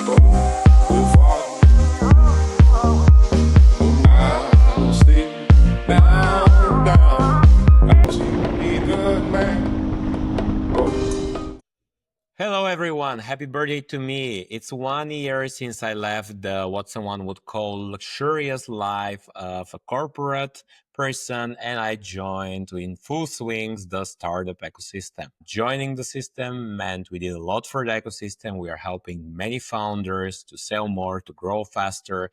Hello, everyone. Happy birthday to me. It's 1 year since I left the what someone would call luxurious life of a corporate person, and I joined in full swings the startup ecosystem. Joining the system meant we did a lot for the ecosystem. We are helping many founders to sell more, to grow faster.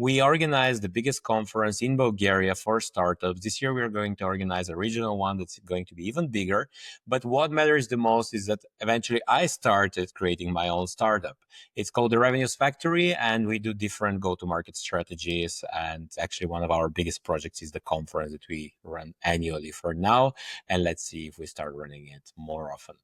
We organized the biggest conference in Bulgaria for startups. This year, we're going to organize a regional one that's going to be even bigger. But what matters the most is that eventually I started creating my own startup. It's called the Revenues Factory, and we do different go-to-market strategies. And actually, one of our biggest projects is the conference that we run annually for now. And let's see if we start running it more often.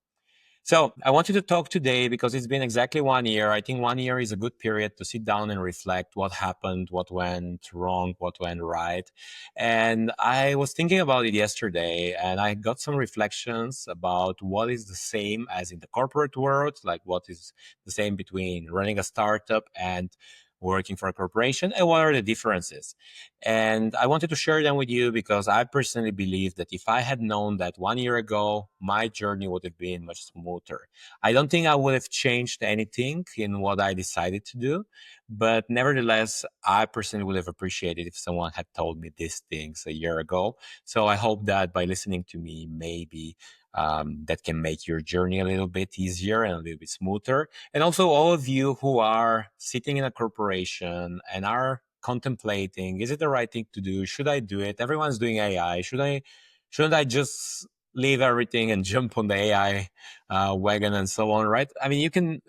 So I wanted to talk today because it's been exactly 1 year. I think 1 year is a good period to sit down and reflect what happened, what went wrong, what went right. And I was thinking about it yesterday, and I got some reflections about what is the same as in the corporate world, like what is the same between running a startup and working for a corporation, and what are the differences. And I wanted to share them with you because I personally believe that if I had known that 1 year ago, my journey would have been much smoother. I don't think I would have changed anything in what I decided to do, but nevertheless, I personally would have appreciated if someone had told me these things a year ago. So I hope that by listening to me, maybe that can make your journey a little bit easier and a little bit smoother. And also, all of you who are sitting in a corporation and are contemplating, is it the right thing to do? Should I do it? Everyone's doing AI. Shouldn't I just leave everything and jump on the AI wagon and so on, right? I mean, you can.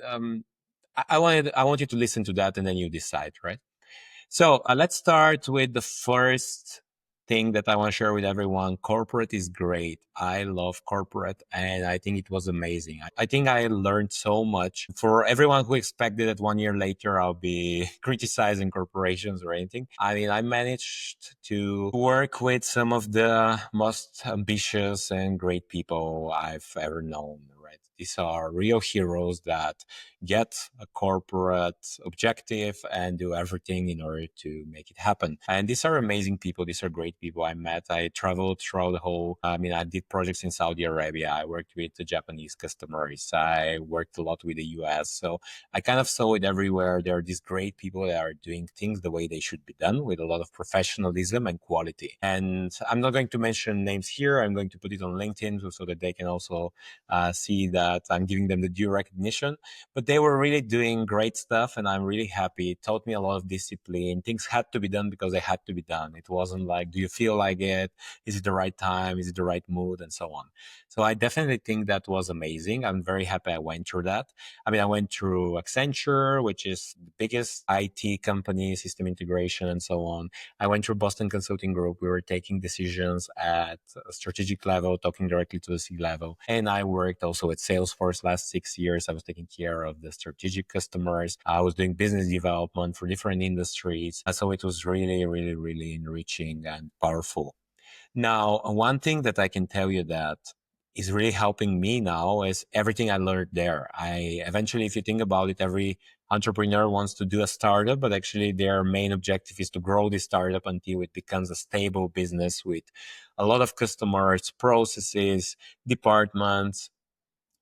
I want you to listen to that and then you decide, right? So let's start with the first thing that I want to share with everyone. Corporate is great. I love corporate and I think it was amazing. I think I learned so much. For everyone who expected that 1 year later I'll be criticizing corporations or anything, I mean, I managed to work with some of the most ambitious and great people I've ever known, right? These are real heroes that get a corporate objective and do everything in order to make it happen. And these are amazing people. These are great people I met. I traveled throughout the whole, I mean, I did projects in Saudi Arabia. I worked with the Japanese customers. I worked a lot with the US. So I kind of saw it everywhere. There are these great people that are doing things the way they should be done with a lot of professionalism and quality. And I'm not going to mention names here. I'm going to put it on LinkedIn so that they can also see that I'm giving them the due recognition. But they were really doing great stuff and I'm really happy. It taught me a lot of discipline. Things had to be done because they had to be done. It wasn't like, do you feel like it? Is it the right time? Is it the right mood? And so on. So I definitely think that was amazing. I'm very happy I went through that. I mean, I went through Accenture, which is the biggest IT company, system integration and so on. I went through Boston Consulting Group. We were taking decisions at a strategic level, talking directly to the C-level. And I worked also at Salesforce last 6 years. I was taking care of the strategic customers. I was doing business development for different industries. So it was really, really, really enriching and powerful. Now, one thing that I can tell you that is really helping me now is everything I learned there. I eventually, if you think about it, every entrepreneur wants to do a startup, but actually their main objective is to grow this startup until it becomes a stable business with a lot of customers, processes, departments,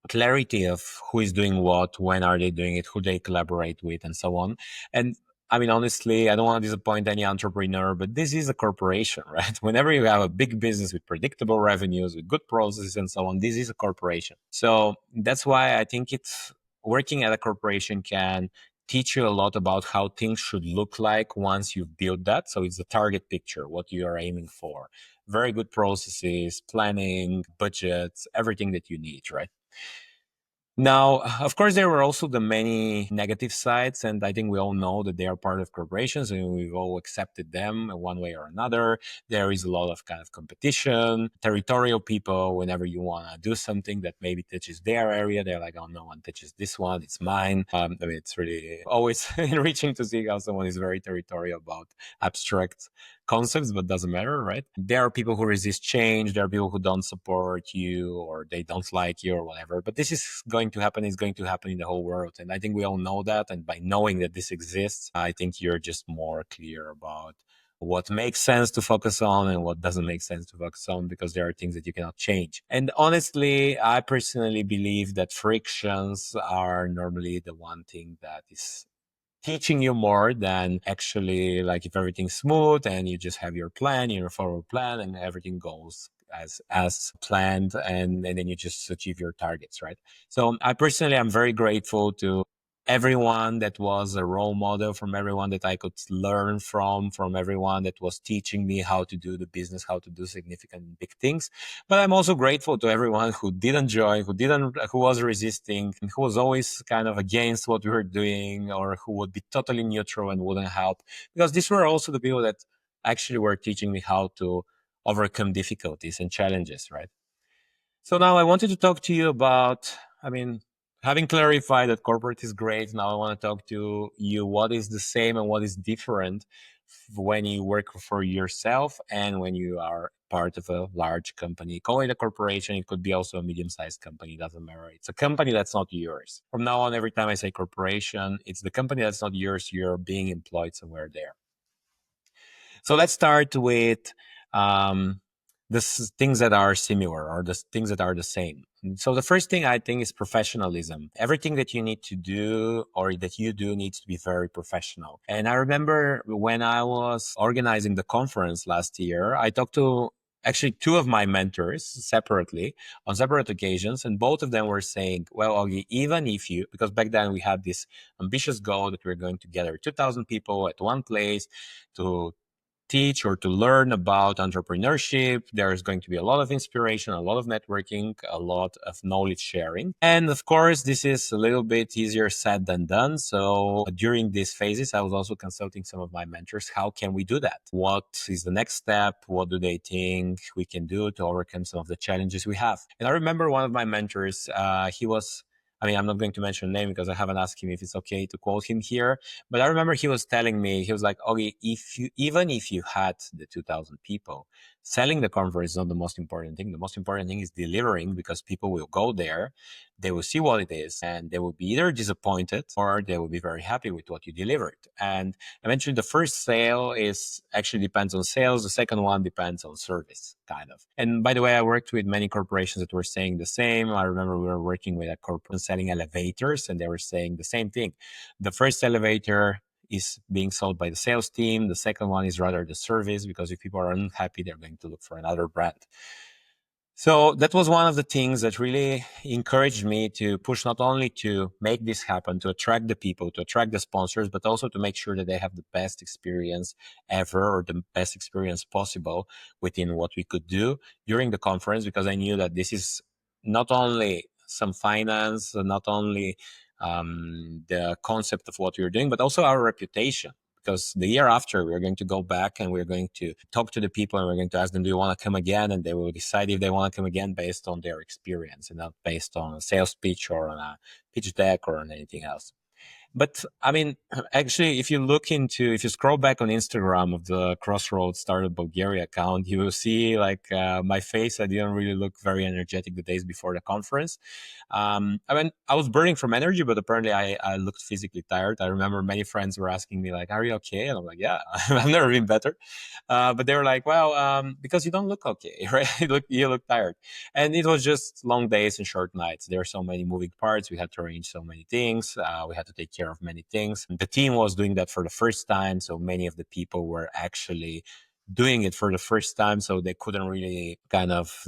clarity of who is doing what, when are they doing it, who they collaborate with, and so on. And I mean, honestly, I don't want to disappoint any entrepreneur, but this is a corporation, right? Whenever you have a big business with predictable revenues, with good processes and so on, this is a corporation. So that's why I think it's working at a corporation can teach you a lot about how things should look like once you've built that. So it's the target picture, what you are aiming for. Very good processes, planning, budgets, everything that you need, right? Now, of course, there were also the many negative sides, and I think we all know that they are part of corporations and we've all accepted them in one way or another. There is a lot of kind of competition, territorial people. Whenever you want to do something that maybe touches their area, they're like, oh, no one touches this one, it's mine. I mean, it's really always enriching to see how someone is very territorial about abstract concepts, but doesn't matter, right? There are people who resist change. There are people who don't support you or they don't like you or whatever. But this is going to happen. It's going to happen in the whole world. And I think we all know that. And by knowing that this exists, I think you're just more clear about what makes sense to focus on and what doesn't make sense to focus on, because there are things that you cannot change. And honestly, I personally believe that frictions are normally the one thing that is teaching you more than actually, like, if everything's smooth and you just have your plan, your forward plan, and everything goes as planned, and then you just achieve your targets, right? So I personally am very grateful to everyone that was a role model, from everyone that I could learn from everyone that was teaching me how to do the business, how to do significant big things. But I'm also grateful to everyone who didn't join, who was resisting, and who was always kind of against what we were doing, or who would be totally neutral and wouldn't help. Because these were also the people that actually were teaching me how to overcome difficulties and challenges, right? So now I wanted to talk to you about, I mean, having clarified that corporate is great, now I want to talk to you what is the same and what is different when you work for yourself and when you are part of a large company. Call it a corporation, it could be also a medium-sized company, doesn't matter. It's a company that's not yours. From now on, every time I say corporation, it's the company that's not yours, you're being employed somewhere there. So let's start with um, things that are similar, or the things that are the same. So the first thing I think is professionalism. Everything that you need to do or that you do needs to be very professional. And I remember when I was organizing the conference last year, I talked to actually two of my mentors separately on separate occasions, and both of them were saying, well, Augie, even if you, because back then we had this ambitious goal that we are going to gather 2,000 people at one place to teach or to learn about entrepreneurship. There is going to be a lot of inspiration, a lot of networking, a lot of knowledge sharing. And of course, this is a little bit easier said than done. So during these phases, I was also consulting some of my mentors. How can we do that? What is the next step? What do they think we can do to overcome some of the challenges we have? And I remember one of my mentors, he was, I mean, I'm not going to mention a name because I haven't asked him if it's okay to quote him here. But I remember he was telling me, he was like, okay, even if you had the 2,000 people, selling the conference is not the most important thing. The most important thing is delivering, because people will go there, they will see what it is, and they will be either disappointed or they will be very happy with what you delivered. And eventually the first sale is actually depends on sales. The second one depends on service, kind of. And by the way, I worked with many corporations that were saying the same. I remember we were working with a corporation selling elevators, and they were saying the same thing. The first elevator is being sold by the sales team. The second one is rather the service, because if people are unhappy, they're going to look for another brand. So that was one of the things that really encouraged me to push, not only to make this happen, to attract the people, to attract the sponsors, but also to make sure that they have the best experience ever, or the best experience possible within what we could do during the conference, because I knew that this is not only some finance, not only the concept of what we were doing, but also our reputation. Because the year after, we're going to go back and we're going to talk to the people, and we're going to ask them, do you want to come again? And they will decide if they want to come again based on their experience, and not based on a sales pitch or on a pitch deck or on anything else. But I mean, actually, if you scroll back on Instagram of the Crossroads Startup Bulgaria account, you will see, like, my face. I didn't really look very energetic the days before the conference. I mean, I was burning from energy, but apparently I looked physically tired. I remember many friends were asking me, like, are you okay? And I'm like, yeah, I've never been better. But they were like, well, because you don't look okay, right? You look tired. And it was just long days and short nights. There are so many moving parts. We had to arrange so many things. We had to take care of many things. The team was doing that for the first time. So many of the people were actually doing it for the first time. So they couldn't really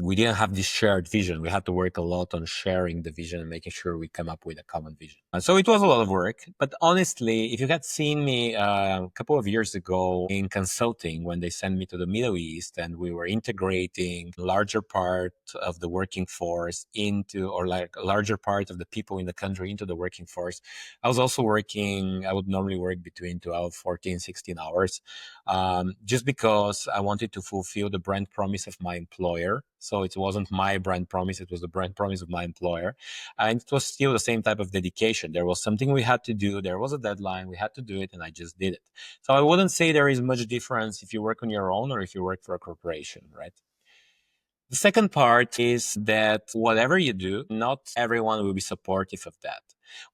we didn't have this shared vision. We had to work a lot on sharing the vision and making sure we come up with a common vision. So it was a lot of work. But honestly, if you had seen me a couple of years ago in consulting, when they sent me to the Middle East and we were integrating a larger part of the working force into, or like a larger part of the people in the country into the working force, I was also working, I would normally work between 12, 14, 16 hours, just because I wanted to fulfill the brand promise of my employer. So it wasn't my brand promise, it was the brand promise of my employer. And it was still the same type of dedication. There was something we had to do, there was a deadline, we had to do it, and I just did it. So I wouldn't say there is much difference if you work on your own or if you work for a corporation, right? The second part is that whatever you do, not everyone will be supportive of that.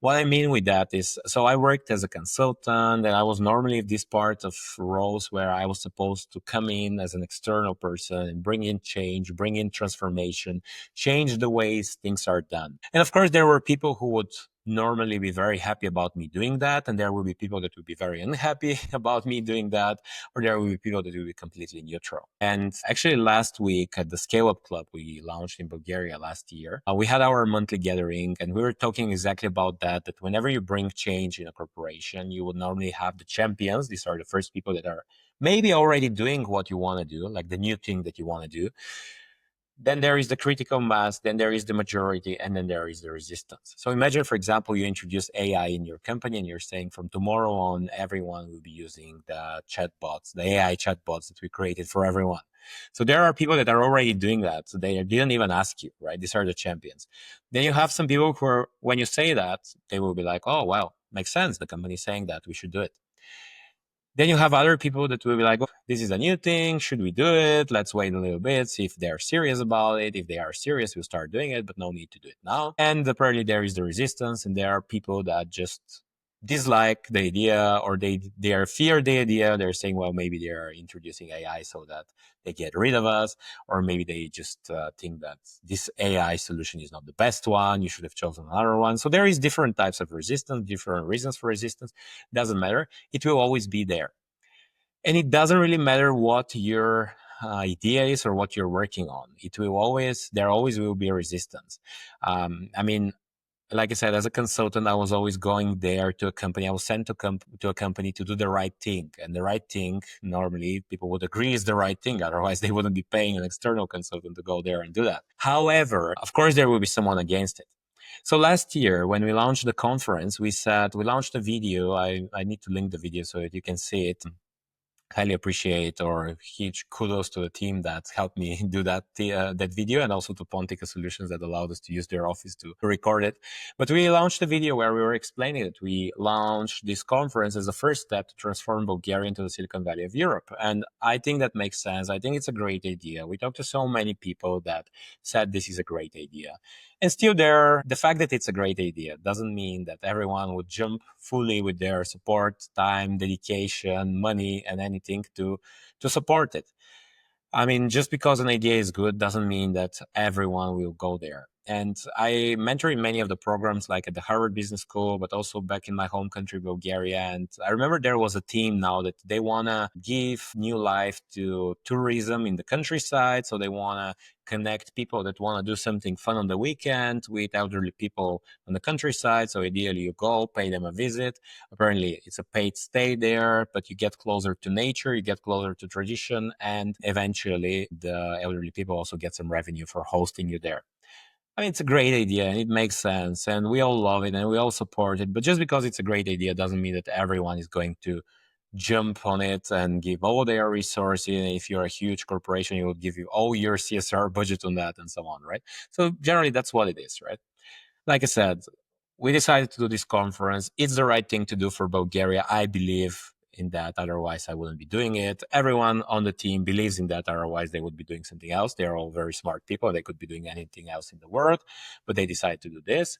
What I mean with that is, so I worked as a consultant, and I was normally this part of roles where I was supposed to come in as an external person and bring in change, bring in transformation, change the ways things are done. And of course, there were people who would normally be very happy about me doing that, and there will be people that would be very unhappy about me doing that, or there will be people that will be completely neutral. And actually, last week at the Scale Up Club we launched in Bulgaria last year, we had our monthly gathering, and we were talking exactly about that. That whenever you bring change in a corporation, you would normally have the champions. These are the first people that are maybe already doing what you want to do, like the new thing that you want to do. Then there is the critical mass, then there is the majority, and then there is the resistance. So imagine, for example, you introduce AI in your company and you're saying from tomorrow on, everyone will be using the chatbots, the AI chatbots that we created for everyone. So there are people that are already doing that. So they didn't even ask you, right? These are the champions. Then you have some people who are, when you say that, they will be like, oh, well, makes sense. The company is saying that we should do it. Then you have other people that will be like, oh, this is a new thing. Should we do it? Let's wait a little bit, see if they're serious about it. If they are serious, we'll start doing it, but no need to do it now. And apparently there is the resistance, and there are people that just dislike the idea, or they are fear the idea. They're saying, well, maybe they are introducing AI so that they get rid of us, or maybe they just think that this AI solution is not the best one. You should have chosen another one. So there is different types of resistance, different reasons for resistance. Doesn't matter. It will always be there. And it doesn't really matter what your idea is or what you're working on. It will always, there always will be a resistance. I mean, like I said, as a consultant, I was always going there to a company. I was sent to a company to do the right thing. And the right thing, normally people would agree is the right thing. Otherwise, they wouldn't be paying an external consultant to go there and do that. However, of course, there will be someone against it. So last year, when we launched the conference, we launched a video. I need to link the video so that you can see it. Highly appreciate, or huge kudos to the team that helped me do that video, and also to Pontica Solutions that allowed us to use their office to record it. But we launched a video where we were explaining that we launched this conference as a first step to transform Bulgaria into the Silicon Valley of Europe. And I think that makes sense. I think it's a great idea. We talked to so many people that said this is a great idea. And still the fact that it's a great idea doesn't mean that everyone would jump fully with their support, time, dedication, money, and anything to support it. I mean, just because an idea is good doesn't mean that everyone will go there. And I mentor in many of the programs, like at the Harvard Business School, but also back in my home country, Bulgaria. And I remember there was a team now that they want to give new life to tourism in the countryside. So they want to connect people that want to do something fun on the weekend with elderly people on the countryside. So ideally you go, pay them a visit. Apparently it's a paid stay there, but you get closer to nature, you get closer to tradition, and eventually the elderly people also get some revenue for hosting you there. I mean, it's a great idea and it makes sense and we all love it and we all support it. But just because it's a great idea doesn't mean that everyone is going to jump on it and give all their resources. If you're a huge corporation, it will give you all your CSR budget on that and so on, right? So generally, that's what it is, right? Like I said, we decided to do this conference. It's the right thing to do for Bulgaria. I believe in that. Otherwise, I wouldn't be doing it. Everyone on the team believes in that. Otherwise, they would be doing something else. They're all very smart people. They could be doing anything else in the world, but they decided to do this.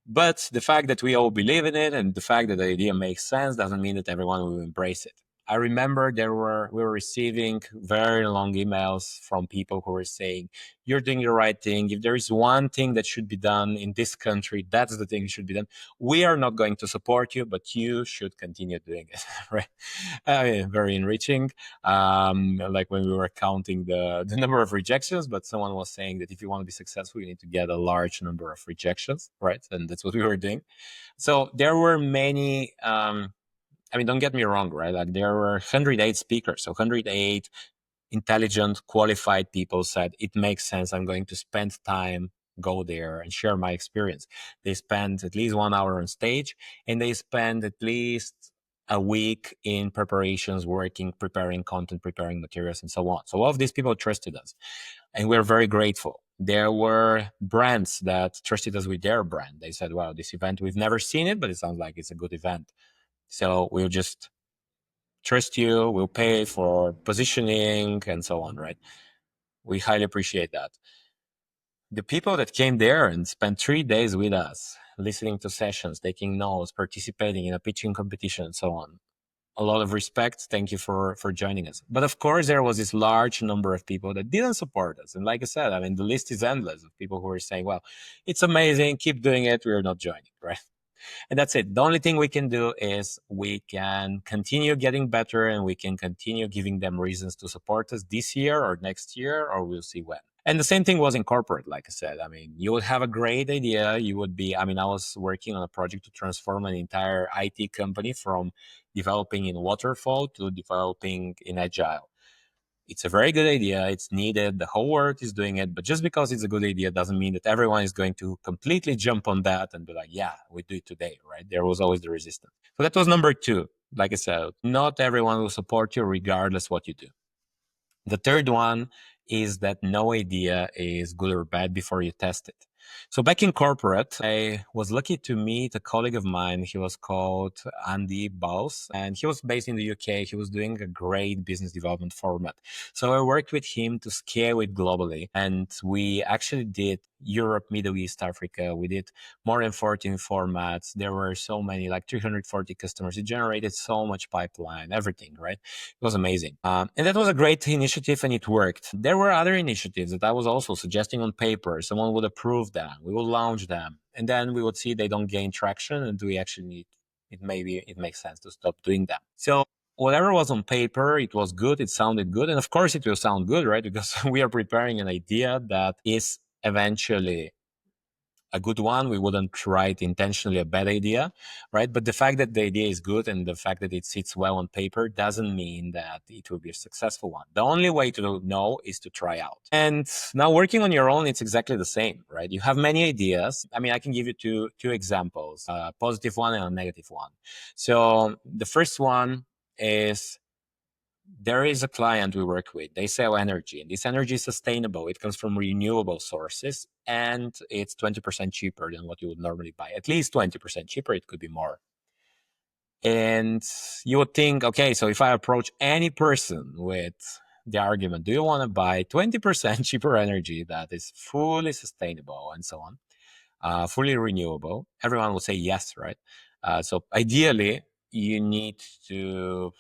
But the fact that we all believe in it and the fact that the idea makes sense doesn't mean that everyone will embrace it. I remember we were receiving very long emails from people who were saying, you're doing the right thing. If there is one thing that should be done in this country, that's the thing that should be done. We are not going to support you, but you should continue doing it. Right? Very enriching. Like when we were counting the number of rejections, but someone was saying that if you want to be successful, you need to get a large number of rejections, right? And that's what we were doing. So there were many, I mean, don't get me wrong, right? Like there were 108 speakers, so 108 intelligent, qualified people said, it makes sense. I'm going to spend time, go there and share my experience. They spent at least 1 hour on stage and they spent at least a week in preparations, working, preparing content, preparing materials, and so on. So all of these people trusted us, and we're very grateful. There were brands that trusted us with their brand. They said, "Wow, this event, we've never seen it, but it sounds like it's a good event. So we'll just trust you. We'll pay for positioning and so on." Right? We highly appreciate that. The people that came there and spent 3 days with us, listening to sessions, taking notes, participating in a pitching competition, and so on, a lot of respect. Thank you for joining us. But of course, there was this large number of people that didn't support us. And like I said, I mean, the list is endless of people who are saying, well, it's amazing, keep doing it, we're not joining, right? And that's it. The only thing we can do is we can continue getting better, and we can continue giving them reasons to support us this year or next year, or we'll see when. And the same thing was in corporate, like I said. I mean, you would have a great idea. You would be, I mean, I was working on a project to transform an entire IT company from developing in waterfall to developing in agile. It's a very good idea. It's needed. The whole world is doing it. But just because it's a good idea doesn't mean that everyone is going to completely jump on that and be like, yeah, we do it today, right? There was always the resistance. So that was number two. Like I said, not everyone will support you regardless what you do. The third one is that no idea is good or bad before you test it. So back in corporate, I was lucky to meet a colleague of mine. He was called Andy Baus, and he was based in the UK. He was doing a great business development format. So I worked with him to scale it globally. And we actually did Europe, Middle East, Africa. We did more than 14 formats. There were so many, like 340 customers. It generated so much pipeline, everything, right? It was amazing. And that was a great initiative, and it worked. There were other initiatives that I was also suggesting on paper. Someone would approve them. We would launch them. And then we would see they don't gain traction, and do we actually need it? Maybe it makes sense to stop doing that. So whatever was on paper, it was good. It sounded good. And of course, it will sound good, right? Because we are preparing an idea that is eventually a good one. We wouldn't write intentionally a bad idea, right? But the fact that the idea is good and the fact that it sits well on paper doesn't mean that it will be a successful one. The only way to know is to try out. And now working on your own, it's exactly the same, right? You have many ideas. I mean, I can give you two examples, a positive one and a negative one. So the first one is, there is a client we work with. They sell energy, and this energy is sustainable. It comes from renewable sources, and it's 20% cheaper than what you would normally buy. At least 20% cheaper. It could be more. And you would think, okay, so if I approach any person with the argument, do you want to buy 20% cheaper energy that is fully sustainable and so on, fully renewable? Everyone will say yes, right? So ideally, you need to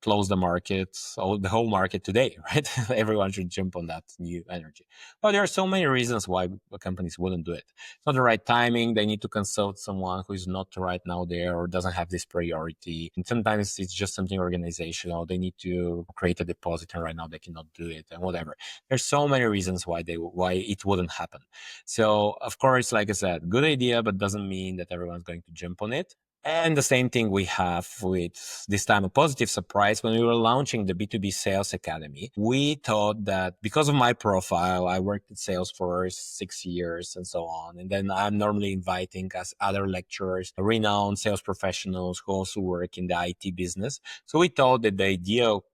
close the market, the whole market today, right? Everyone should jump on that new energy. But there are so many reasons why companies wouldn't do it. It's not the right timing. They need to consult someone who is not right now there or doesn't have this priority. And sometimes it's just something organizational. They need to create a deposit, and right now they cannot do it, and whatever. There's so many reasons why it wouldn't happen. So of course, like I said, good idea, but doesn't mean that everyone's going to jump on it. And the same thing we have with this time a positive surprise when we were launching the B2B Sales Academy. We thought that because of my profile, I worked at Salesforce 6 years and so on. And then I'm normally inviting as other lecturers, renowned sales professionals who also work in the IT business. So we thought that the ideal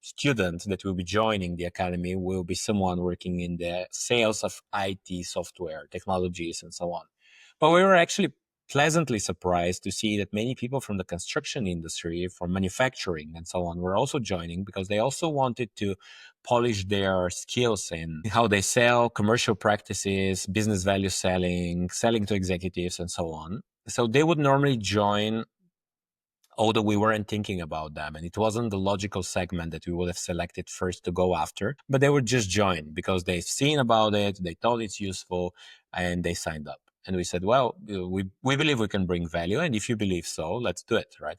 student that will be joining the academy will be someone working in the sales of IT software, technologies, and so on. But we were actually pleasantly surprised to see that many people from the construction industry, from manufacturing and so on, were also joining, because they also wanted to polish their skills in how they sell, commercial practices, business value selling, selling to executives, and so on. So they would normally join, although we weren't thinking about them, and it wasn't the logical segment that we would have selected first to go after, but they would just join because they've seen about it, they thought it's useful, and they signed up. And we said, well, we believe we can bring value, and if you believe so, let's do it, right?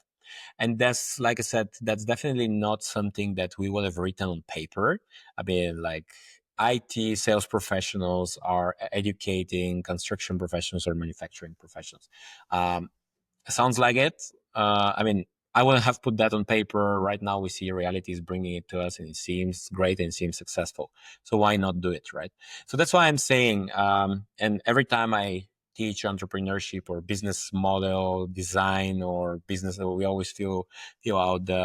And that's, like I said, that's definitely not something that we would have written on paper. I mean, like, IT sales professionals are educating construction professionals or manufacturing professionals. Sounds like it. I mean, I wouldn't have put that on paper. Right now, we see reality is bringing it to us, and it seems great and it seems successful. So why not do it, right? So that's why I'm saying, and every time I teach entrepreneurship or business model design or business, we always fill out the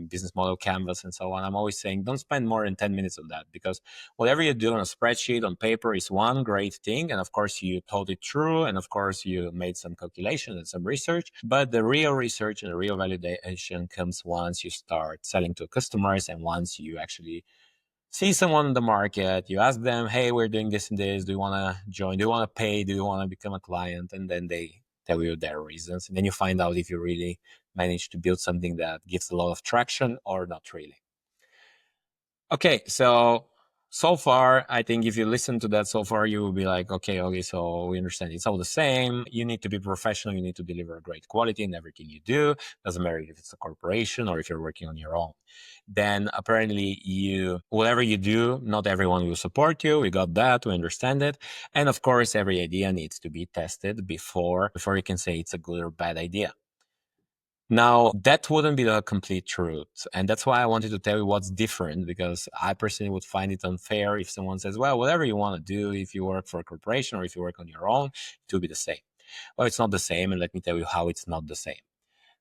business model canvas and so on. I'm always saying don't spend more than 10 minutes on that, because whatever you do on a spreadsheet, on paper, is one great thing. And of course, you told it true. And of course, you made some calculations and some research. But the real research and the real validation comes once you start selling to customers and once you actually see someone in the market, you ask them, hey, we're doing this and this. Do you want to join? Do you want to pay? Do you want to become a client? And then they tell you their reasons. And then you find out if you really managed to build something that gives a lot of traction or not really. Okay, so far, I think if you listen to that so far, you will be like, okay, so we understand it's all the same. You need to be professional. You need to deliver great quality in everything you do. Doesn't matter if it's a corporation or if you're working on your own. Then apparently whatever you do, not everyone will support you. We got that. We understand it. And of course, every idea needs to be tested before you can say it's a good or bad idea. Now, that wouldn't be the complete truth. And that's why I wanted to tell you what's different, because I personally would find it unfair if someone says, well, whatever you want to do, if you work for a corporation or if you work on your own, it will be the same. Well, it's not the same. And let me tell you how it's not the same.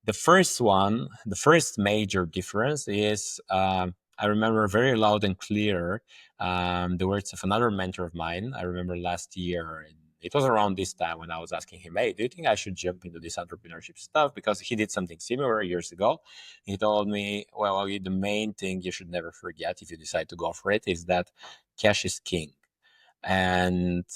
The first major difference is I remember very loud and clear the words of another mentor of mine. I remember last year, it was around this time when I was asking him, hey, do you think I should jump into this entrepreneurship stuff? Because he did something similar years ago. He told me, well, the main thing you should never forget if you decide to go for it is that cash is king. And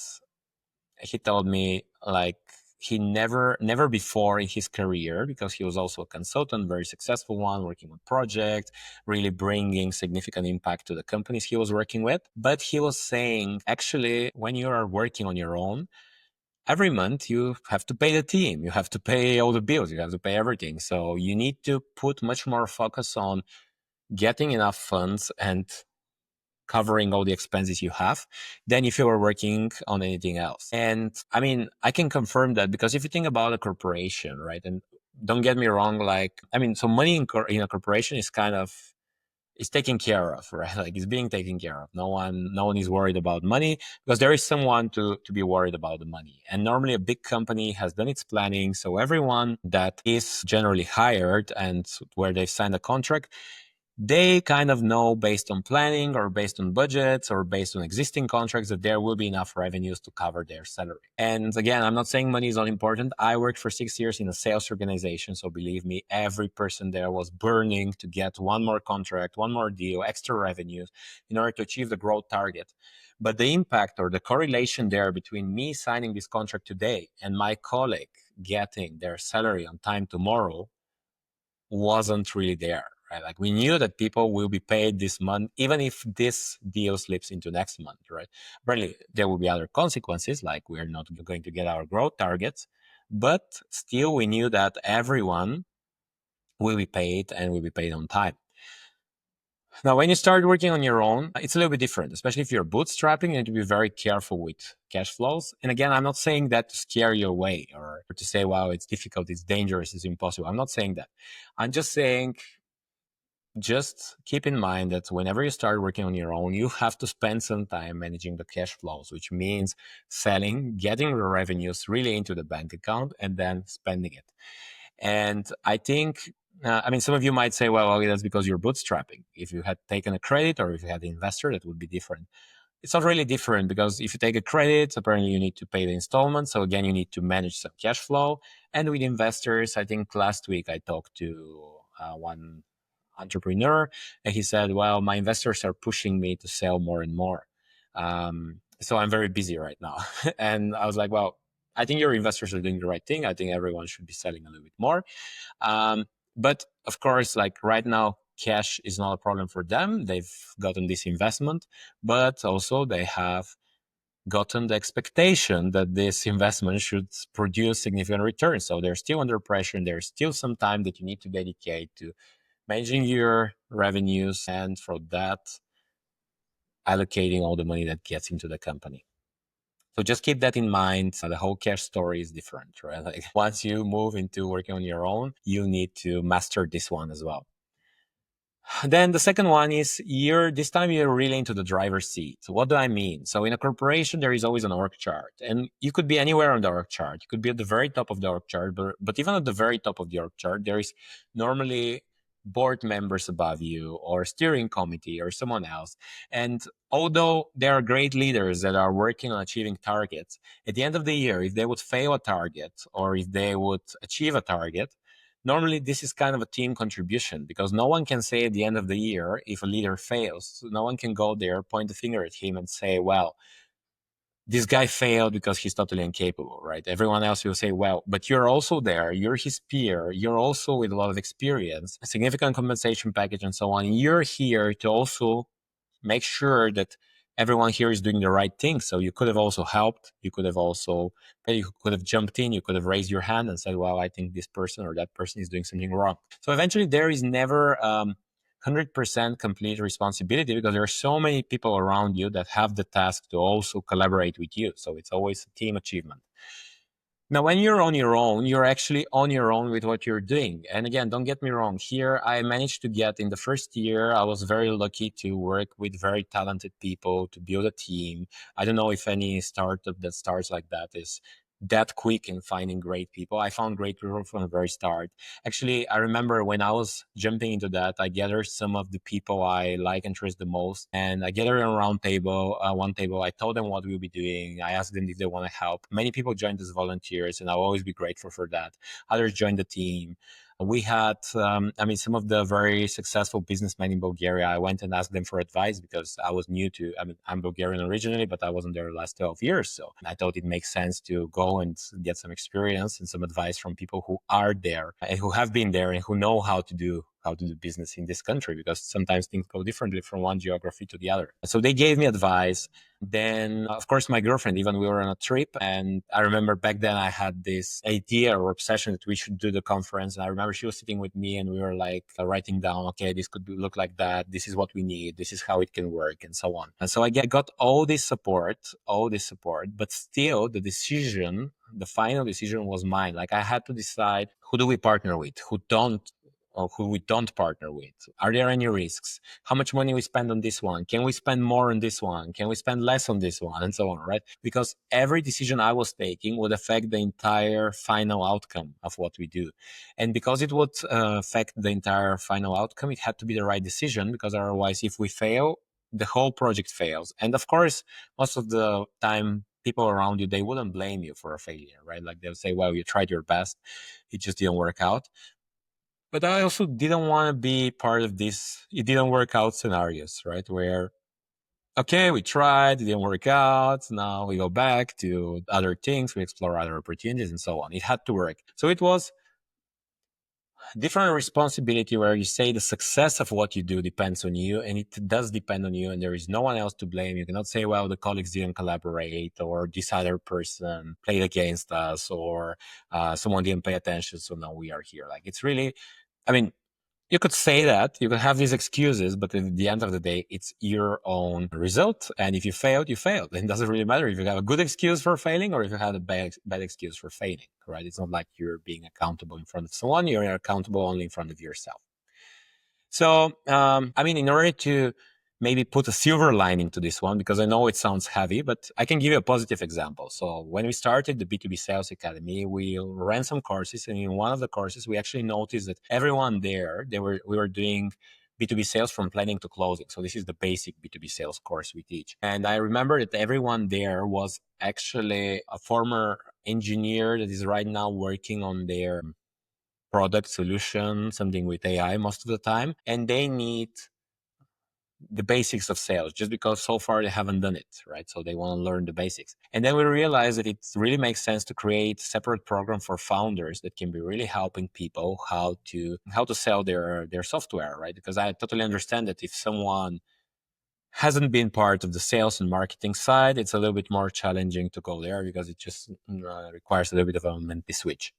he told me, like, he never before in his career, because he was also a consultant, very successful one, working on projects, really bringing significant impact to the companies he was working with. But he was saying, actually, when you are working on your own, every month you have to pay the team, you have to pay all the bills, you have to pay everything. So you need to put much more focus on getting enough funds and covering all the expenses you have than if you were working on anything else. And I mean, I can confirm that, because if you think about a corporation, right? And don't get me wrong, so money in a corporation is is taken care of, right? Like, it's being taken care of. No one is worried about money, because there is someone to be worried about the money. And normally a big company has done its planning. So everyone that is generally hired and where they've signed a contract, they kind of know, based on planning or based on budgets or based on existing contracts, that there will be enough revenues to cover their salary. And again, I'm not saying money is not important. I worked for 6 years in a sales organization. So believe me, every person there was burning to get one more contract, one more deal, extra revenues in order to achieve the growth target. But the impact or the correlation there between me signing this contract today and my colleague getting their salary on time tomorrow wasn't really there, right? Like, we knew that people will be paid this month, even if this deal slips into next month, right? Apparently, there will be other consequences, like we're not going to get our growth targets, but still we knew that everyone will be paid and will be paid on time. Now, when you start working on your own, it's a little bit different, especially if you're bootstrapping. You need to be very careful with cash flows. And again, I'm not saying that to scare you away or to say, wow, it's difficult, it's dangerous, it's impossible. I'm not saying that. I'm just saying, just keep in mind that whenever you start working on your own, you have to spend some time managing the cash flows, which means selling, getting the revenues really into the bank account, and then spending it. And I think, some of you might say, well, okay, that's because you're bootstrapping. If you had taken a credit or if you had an investor, that would be different. It's not really different, because if you take a credit, apparently you need to pay the installment. So again, you need to manage some cash flow. And with investors, I think last week I talked to one entrepreneur, and he said, well, my investors are pushing me to sell more and more. So I'm very busy right now. And I was like, well, I think your investors are doing the right thing. I think everyone should be selling a little bit more. But of course, like right now, cash is not a problem for them. They've gotten this investment, but also they have gotten the expectation that this investment should produce significant returns. So they're still under pressure, and there's still some time that you need to dedicate to managing your revenues, and for that, allocating all the money that gets into the company. So just keep that in mind. The whole cash story is different, right? Like, once you move into working on your own, you need to master this one as well. Then the second one is this time you're really into the driver's seat. So what do I mean? So in a corporation, there is always an org chart, and you could be anywhere on the org chart. You could be at the very top of the org chart, but even at the very top of the org chart, there is normally board members above you or steering committee or someone else. And although there are great leaders that are working on achieving targets, at the end of the year, if they would fail a target or if they would achieve a target, normally this is kind of a team contribution because no one can say at the end of the year if a leader fails. So no one can go there, point the finger at him and say, well, this guy failed because he's totally incapable, right? Everyone else will say, well, but you're also there, you're his peer, you're also with a lot of experience, a significant compensation package and so on. You're here to also make sure that everyone here is doing the right thing. So you could have also helped. You could have jumped in. You could have raised your hand and said, well, I think this person or that person is doing something wrong. So eventually there is never 100% complete responsibility because there are so many people around you that have the task to also collaborate with you. So it's always a team achievement. Now, when you're on your own, you're actually on your own with what you're doing. And again, don't get me wrong. Here, I managed to get in the first year, I was very lucky to work with very talented people to build a team. I don't know if any startup that starts like that is that quick in finding great people. I found great people from the very start. Actually, I remember when I was jumping into that, I gathered some of the people I like and trust the most, and I gathered a round table, one table. I told them what we'll be doing. I asked them if they want to help. Many people joined as volunteers, and I'll always be grateful for that. Others joined the team. We had, some of the very successful businessmen in Bulgaria. I went and asked them for advice because I was new to, I'm Bulgarian originally, but I wasn't there the last 12 years. So I thought it makes sense to go and get some experience and some advice from people who are there and who have been there and who know how to do business in this country, because sometimes things go differently from one geography to the other. So they gave me advice. Then, of course, my girlfriend, even we were on a trip. And I remember back then I had this idea or obsession that we should do the conference. And I remember she was sitting with me and we were like writing down, okay, this could look like that. This is what we need. This is how it can work and so on. And so I got all this support, but still the final decision was mine. Like I had to decide, who do we partner with? Who we don't partner with? Are there any risks? How much money we spend on this one? Can we spend more on this one? Can we spend less on this one? And so on, right? Because every decision I was taking would affect the entire final outcome of what we do. And because it would affect the entire final outcome, it had to be the right decision, because otherwise, if we fail, the whole project fails. And of course, most of the time, people around you, they wouldn't blame you for a failure, right? Like they'll say, well, you tried your best, it just didn't work out. But I also didn't want to be part of this it didn't work out scenarios, right? Where, okay, we tried, it didn't work out. Now we go back to other things, we explore other opportunities and so on. It had to work. So it was different responsibility where you say the success of what you do depends on you, and it does depend on you, and there is no one else to blame. You cannot say, well, the colleagues didn't collaborate, or this other person played against us, or someone didn't pay attention, so now we are here. Like, it's really, I mean, you could say that, you could have these excuses, but at the end of the day, it's your own result. And if you failed, you failed. It doesn't really matter if you have a good excuse for failing or if you had a bad excuse for failing, right? It's not like you're being accountable in front of someone. You're accountable only in front of yourself. So, in order to maybe put a silver lining to this one, because I know it sounds heavy, but I can give you a positive example. So when we started the B2B Sales Academy, we ran some courses, and in one of the courses, we actually noticed that everyone there, we were doing B2B sales from planning to closing. So this is the basic B2B sales course we teach. And I remember that everyone there was actually a former engineer that is right now working on their product solution, something with AI most of the time, and they need the basics of sales just because so far they haven't done it, right? So they want to learn the basics. And then we realized that it really makes sense to create a separate program for founders that can be really helping people how to sell their software, right? Because I totally understand that if someone hasn't been part of the sales and marketing side, it's a little bit more challenging to go there because it just requires a little bit of a mental switch.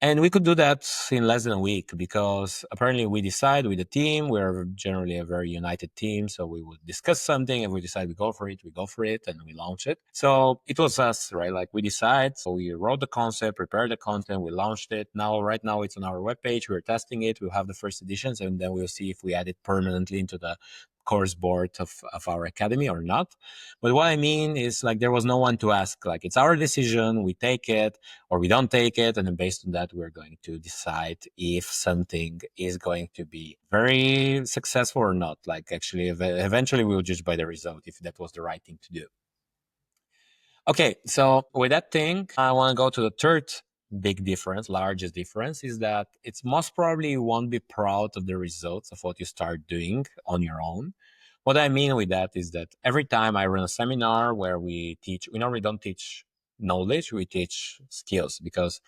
And we could do that in less than a week because apparently we decide with the team, we're generally a very united team. So we would discuss something. If we decide we go for it, we go for it and we launch it. So it was us, right? Like we decide. So we wrote the concept, prepared the content, we launched it. Right now it's on our webpage. We're testing it. We'll have the first editions and then we'll see if we add it permanently into the course board of our academy or not. But what I mean is like there was no one to ask. Like it's our decision. We take it or we don't take it. And then based on that, we're going to decide if something is going to be very successful or not. Like actually, eventually we'll judge by the result if that was the right thing to do. Okay, so with that thing, I want to go to the third big difference, largest difference, is that it's most probably you won't be proud of the results of what you start doing on your own. What I mean with that is that every time I run a seminar where we teach, we normally don't teach knowledge, we teach skills because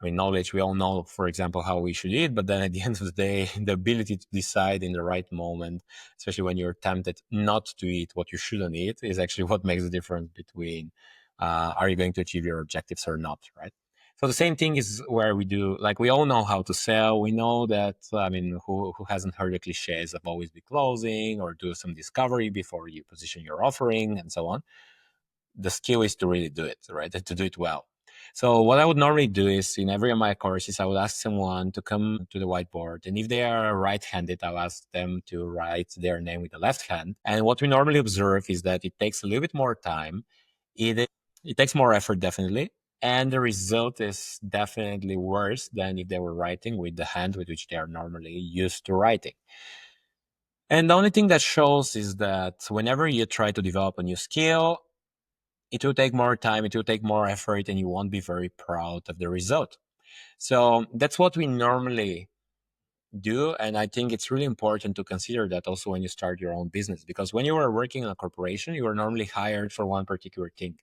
I mean, knowledge, we all know, for example, how we should eat, but then at the end of the day, the ability to decide in the right moment, especially when you're tempted not to eat what you shouldn't eat, is actually what makes the difference between are you going to achieve your objectives or not, right? So the same thing is where we do, like we all know how to sell. We know that, I mean, who hasn't heard the cliches of always be closing or do some discovery before you position your offering and so on. The skill is to really do it, right? And to do it well. So what I would normally do is in every of my courses, I would ask someone to come to the whiteboard. And if they are right-handed, I'll ask them to write their name with the left hand. And what we normally observe is that it takes a little bit more time. It takes more effort, definitely. And the result is definitely worse than if they were writing with the hand with which they are normally used to writing. And the only thing that shows is that whenever you try to develop a new skill, it will take more time, it will take more effort, and you won't be very proud of the result. So that's what we normally do. And I think it's really important to consider that also when you start your own business, because when you are working in a corporation, you are normally hired for one particular thing.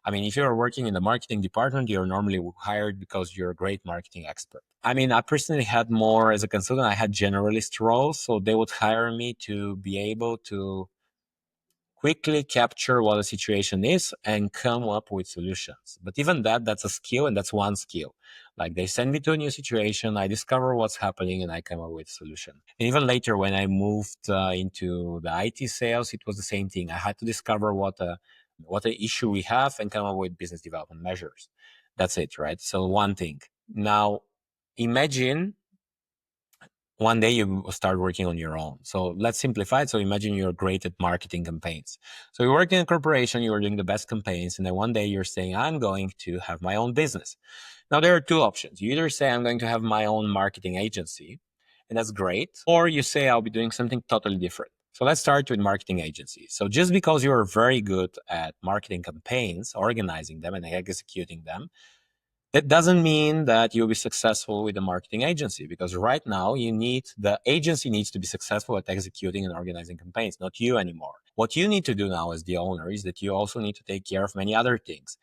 I mean, if you're working in the marketing department, you're normally hired because you're a great marketing expert. I mean, I personally had more as a consultant, I had generalist roles. So they would hire me to be able to quickly capture what the situation is and come up with solutions. But even that's a skill and that's one skill. Like they send me to a new situation, I discover what's happening and I come up with a solution. And even later when I moved into the IT sales, it was the same thing. I had to discover what the issue we have and come up with business development measures. That's it, right? So one thing. Now, imagine one day you start working on your own. So let's simplify it. So imagine you're great at marketing campaigns. So you work in a corporation, you are doing the best campaigns, and then one day you're saying, I'm going to have my own business. Now there are two options. You either say, I'm going to have my own marketing agency, and that's great, or you say, I'll be doing something totally different. So let's start with marketing agencies. So just because you are very good at marketing campaigns, organizing them and executing them, that doesn't mean that you'll be successful with a marketing agency, because right now the agency needs to be successful at executing and organizing campaigns, not you anymore. What you need to do now as the owner is that you also need to take care of many other things: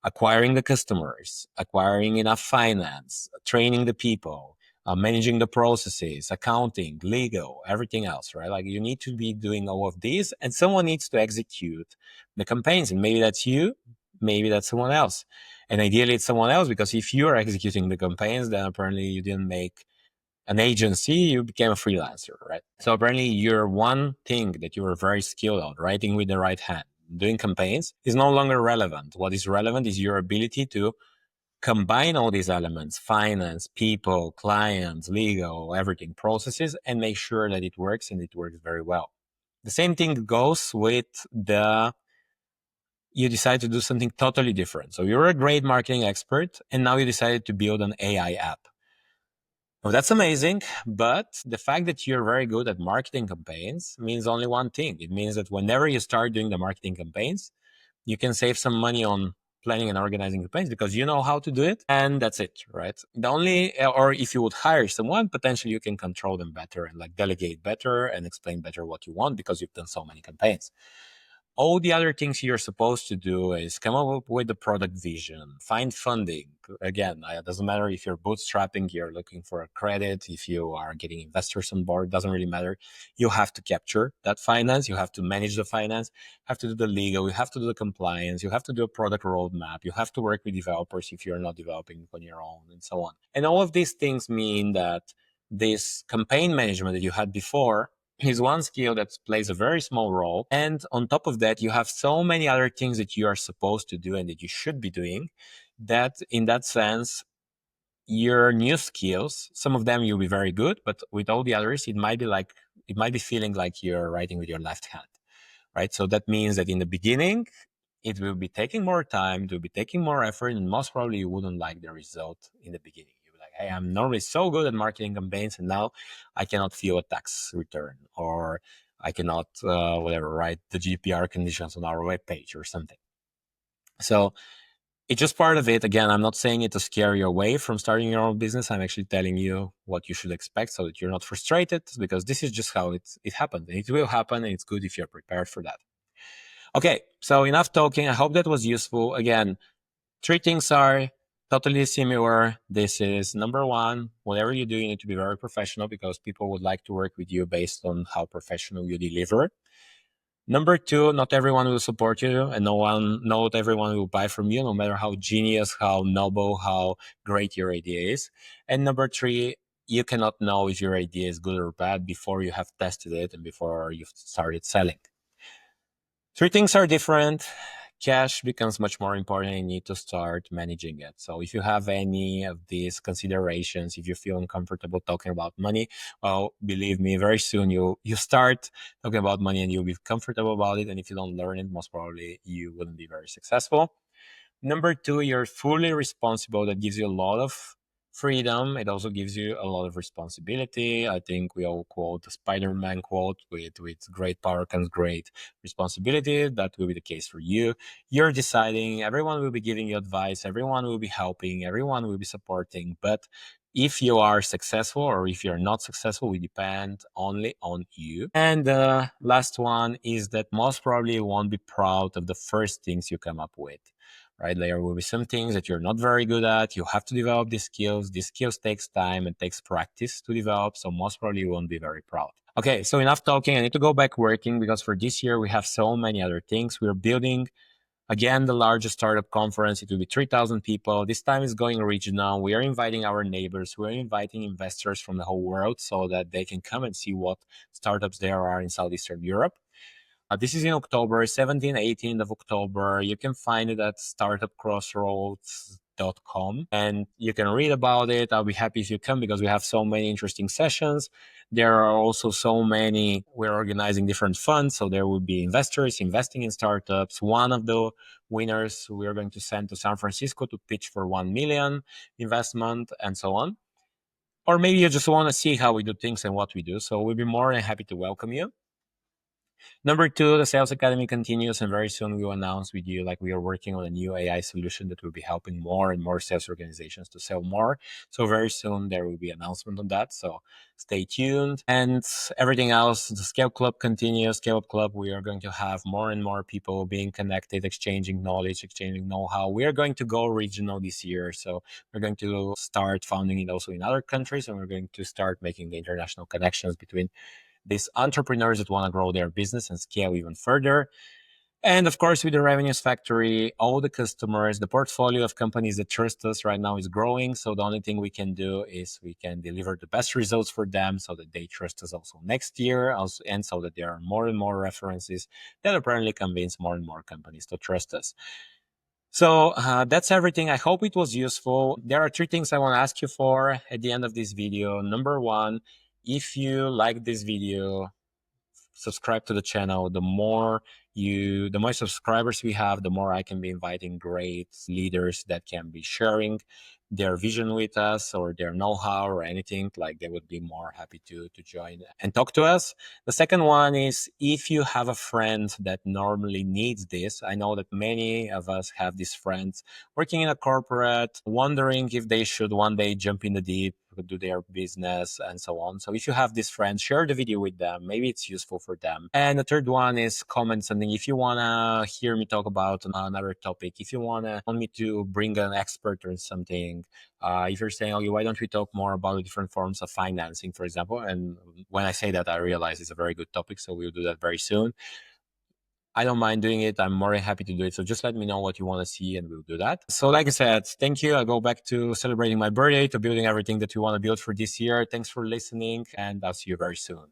acquiring the customers, acquiring enough finance, training the people, managing the processes, accounting, legal, everything else, right? Like you need to be doing all of these, and someone needs to execute the campaigns. And maybe that's you, maybe that's someone else. And ideally, it's someone else, because if you are executing the campaigns, then apparently you didn't make an agency, you became a freelancer, right? So apparently, your one thing that you were very skilled at, writing with the right hand, doing campaigns, is no longer relevant. What is relevant is your ability to combine all these elements: finance, people, clients, legal, everything, processes, and make sure that it works, and it works very well. The same thing goes with you decide to do something totally different. So you're a great marketing expert, and now you decided to build an AI app. Well, that's amazing, but the fact that you're very good at marketing campaigns means only one thing. It means that whenever you start doing the marketing campaigns, you can save some money on planning and organizing campaigns because you know how to do it, and that's it, right? Or if you would hire someone, potentially you can control them better and like delegate better and explain better what you want because you've done so many campaigns. All the other things you're supposed to do is come up with the product vision, find funding. Again, it doesn't matter if you're bootstrapping, you're looking for a credit, if you are getting investors on board, doesn't really matter. You have to capture that finance, you have to manage the finance, have to do the legal, you have to do the compliance, you have to do a product roadmap, you have to work with developers if you're not developing on your own, and so on. And all of these things mean that this campaign management that you had before is one skill that plays a very small role. And on top of that, you have so many other things that you are supposed to do and that you should be doing, that in that sense, your new skills, some of them you'll be very good, but with all the others, it might be feeling like you're writing with your left hand, right? So that means that in the beginning, it will be taking more time, it will be taking more effort, and most probably you wouldn't like the result in the beginning. You'll be like, hey, I'm normally so good at marketing campaigns, and now I cannot feel a tax return, or I cannot, write the GDPR conditions on our webpage or something. So it's just part of it. Again, I'm not saying it to scare you away from starting your own business. I'm actually telling you what you should expect so that you're not frustrated, because this is just how it happens. And it will happen, and it's good if you're prepared for that. Okay, so enough talking. I hope that was useful. Again, three things are totally similar. This is number one, whatever you do, you need to be very professional, because people would like to work with you based on how professional you deliver. Number two, not everyone will support you, and not everyone will buy from you, no matter how genius, how noble, how great your idea is. And number three, you cannot know if your idea is good or bad before you have tested it and before you've started selling. Three things are different. Cash becomes much more important, and you need to start managing it. So if you have any of these considerations, if you feel uncomfortable talking about money, well, believe me, very soon you start talking about money and you'll be comfortable about it. And if you don't learn it, most probably you wouldn't be very successful. Number two, you're fully responsible. That gives you a lot of freedom. It also gives you a lot of responsibility. I think we all quote the Spider-Man quote, with great power comes great responsibility. That will be the case for you. You're deciding, everyone will be giving you advice, everyone will be helping, everyone will be supporting. But if you are successful or if you're not successful, we depend only on you. And the last one is that most probably you won't be proud of the first things you come up with. Right? There will be some things that you're not very good at. You have to develop these skills. These skills takes time and takes practice to develop. So most probably you won't be very proud. Okay, so enough talking. I need to go back working, because for this year we have so many other things. We're building, again, the largest startup conference. It will be 3,000 people. This time is going regional. We are inviting our neighbors. We're inviting investors from the whole world so that they can come and see what startups there are in Southeastern Europe. This is in October, 17th, 18th of October. You can find it at startupcrossroads.com, and you can read about it. I'll be happy if you come, because we have so many interesting sessions. There are also so many, we're organizing different funds. So there will be investors investing in startups. One of the winners we're going to send to San Francisco to pitch for 1 million investment, and so on. Or maybe you just want to see how we do things and what we do. So we'll be more than happy to welcome you. Number two, the Sales Academy continues, and very soon we will announce with you, like, we are working on a new AI solution that will be helping more and more sales organizations to sell more. So very soon there will be an announcement on that. So stay tuned. And everything else, the Scale Club continues. Scale Up Club, we are going to have more and more people being connected, exchanging knowledge, exchanging know-how. We are going to go regional this year. So we're going to start founding it also in other countries, and we're going to start making the international connections between these entrepreneurs that want to grow their business and scale even further. And of course, with the Revenues Factory, all the customers, the portfolio of companies that trust us right now is growing. So the only thing we can do is we can deliver the best results for them so that they trust us also next year, and so that there are more and more references that apparently convince more and more companies to trust us. So that's everything. I hope it was useful. There are three things I want to ask you for at the end of this video. Number one, if you like this video, subscribe to the channel. The more subscribers we have, the more I can be inviting great leaders that can be sharing their vision with us, or their know-how, or anything. Like, they would be more happy to join and talk to us. The second one is, if you have a friend that normally needs this, I know that many of us have these friends working in a corporate, wondering if they should one day jump in the deep do their business and so on. So if you have these friends, share the video with them. Maybe it's useful for them. And the third one is comment something. If you want to hear me talk about another topic, if you want me to bring an expert or something, if you're saying, okay, why don't we talk more about the different forms of financing, for example? And when I say that, I realize it's a very good topic. So we'll do that very soon. I don't mind doing it. I'm more than happy to do it. So just let me know what you want to see and we'll do that. So like I said, thank you. I go back to celebrating my birthday, to building everything that you want to build for this year. Thanks for listening and I'll see you very soon.